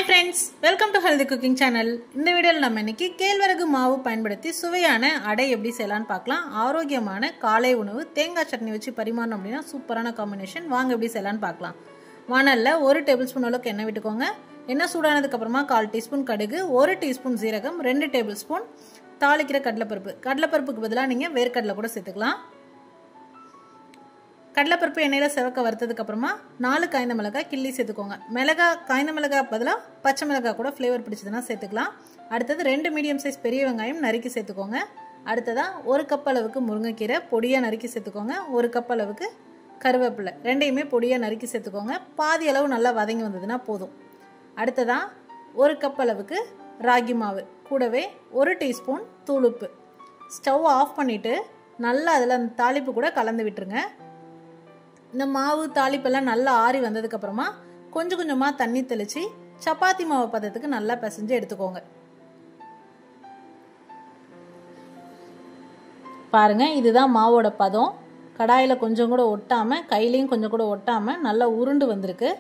Hi friends, welcome to Healthy Cooking Channel. இந்த வீடியோல நம்ம இன்னைக்கு கேழ்வரகு மாவு பயன்படுத்தி சுவையான அடை எப்படி செய்யலாம்னு பார்க்கலாம். ஆரோக்கியமான காலை உணவு தேங்காய் சட்னி வச்சு பரிமாறணும் அப்படினா சூப்பரான காம்பினேஷன். வாங்க எப்படி செய்யலாம்னு பார்க்கலாம். வாணல்ல 1 டேபிள்ஸ்பூன் அளவுக்கு எண்ணெய் விட்டுக்கோங்க. எண்ணெய் சூடானதுக்கு அப்புறமா 1/4 டீஸ்பூன் கடுகு, 1 டீஸ்பூன் சீரகம், 2 டேபிள்ஸ்பூன் தாளிக்கிற கடலைப்பருப்பு. கடலைப்பருப்புக்கு பதிலா நீங்க வேர்க்கடலை கூட சேர்த்துக்கலாம். கடலைப்பருப்பு எண்ணெயில செவக்க வறுத்ததுக்கு அப்புறமா 4 காய்ந்த மிளகாய் கிள்ளி சேர்த்துக்கோங்க. காய்ந்த மிளகாய் பதிலா பச்சை மிளகாய் கூட ஃப்ளேவர் பிடிச்சதுன்னா சேர்த்துக்கலாம். அடுத்தது 2 மீடியம் சைஸ் பெரிய வெங்காயம் நறுக்கி சேர்த்துக்கோங்க. அடுத்ததா 1 கப் அளவுக்கு முருங்கைக்கீரை பொடியா நறுக்கி சேர்த்துக்கோங்க. 1 கப் அளவுக்கு கருவேப்பிலை ரெண்டையுமே பொடியா நறுக்கி சேர்த்துக்கோங்க. பாதி அளவு நல்லா வதங்கி வந்ததுன்னா போதும். அடுத்ததா 1 கப் அளவுக்கு ராகி மாவு கூடவே 1 டீஸ்பூன் தூளுப்பு. ஸ்டவ் ஆஃப் பண்ணிட்டு நல்லா அதில் அந்த தாளிப்பு கூட கலந்து விட்டுருங்க. இந்த மாவு தாளிப்பெல்லாம் நல்லா ஆறி வந்ததுக்கு அப்புறமா கொஞ்சம் கொஞ்சமா தண்ணி தெளிச்சு சப்பாத்தி மாவு பதத்துக்கு நல்லா பிசைஞ்சு எடுத்துக்கோங்க. பாருங்க, இதுதான் மாவோட பதம். கடாயில கொஞ்சம் கூட ஒட்டாம கையிலையும் கொஞ்சம் கூட ஒட்டாம நல்லா உருண்டு வந்திருக்கு.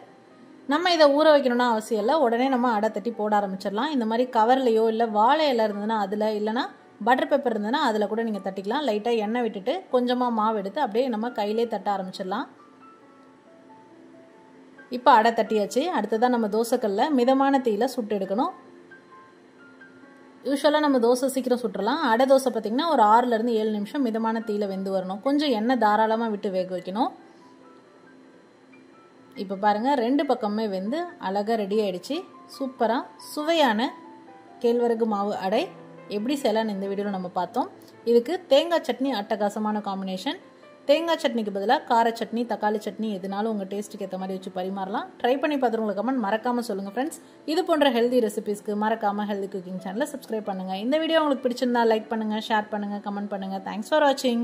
நம்ம இதை ஊற வைக்கணும்னா அவசியம் இல்லை. உடனே நம்ம அடை தட்டி போட ஆரம்பிச்சிடலாம். இந்த மாதிரி கவர்லையோ இல்லை வாழை இலை இருந்ததுன்னா அதில், இல்லைனா பட்டர் பேப்பர் இருந்ததுன்னா அதில் கூட நீங்கள் தட்டிக்கலாம். லைட்டாக எண்ணெய் விட்டுட்டு கொஞ்சமாக மாவு எடுத்து அப்படியே நம்ம கையிலே தட்ட ஆரம்பிச்சிடலாம். இப்போ அடை தட்டியாச்சு. அடுத்ததான் நம்ம தோசைக்கல்ல மிதமான தீயில சுட்டு எடுக்கணும். யூஸ்வலாக நம்ம தோசை சீக்கிரம் சுட்டுறலாம். அடை தோசை பார்த்தீங்கன்னா ஒரு 6லேருந்து 7 நிமிஷம் மிதமான தீயில வெந்து வரணும். கொஞ்சம் எண்ணெய் தாராளமாக விட்டு வேக வைக்கணும். இப்போ பாருங்கள், 2 பக்கமே வெந்து அழகாக ரெடி ஆயிடுச்சு. சூப்பராக சுவையான கேழ்வரகு மாவு அடை எப்படி செய்யலான்னு இந்த வீடியோவில் நம்ம பார்த்தோம். இதுக்கு தேங்காய் சட்னி அட்டகாசமான காம்பினேஷன். தேங்காய் சட்னிக்கு பதிலாக கார சட்னி, தக்காளி சட்னி எதுனாலும் உங்கள் டேஸ்ட்டுக்கு ஏற்ற மாதிரி வச்சு பரிமாறலாம். ட்ரை பண்ணி பார்த்துட்டு உங்களுக்கு கமெண்ட் மறக்காமல் சொல்லுங்கள் ஃப்ரெண்ட்ஸ். இது போன்ற ஹெல்தி ரெசிபிஸ்க்கு மறக்காமல் ஹெல்தி குக்கிங் சேனலை சப்ஸ்கிரைப் பண்ணுங்கள். இந்த வீடியோ உங்களுக்கு பிடிச்சிருந்தா லைக் பண்ணுங்கள், ஷேர் பண்ணுங்கள், கமெண்ட் பண்ணுங்கள். தேங்க்ஸ் ஃபார் வாட்சிங்.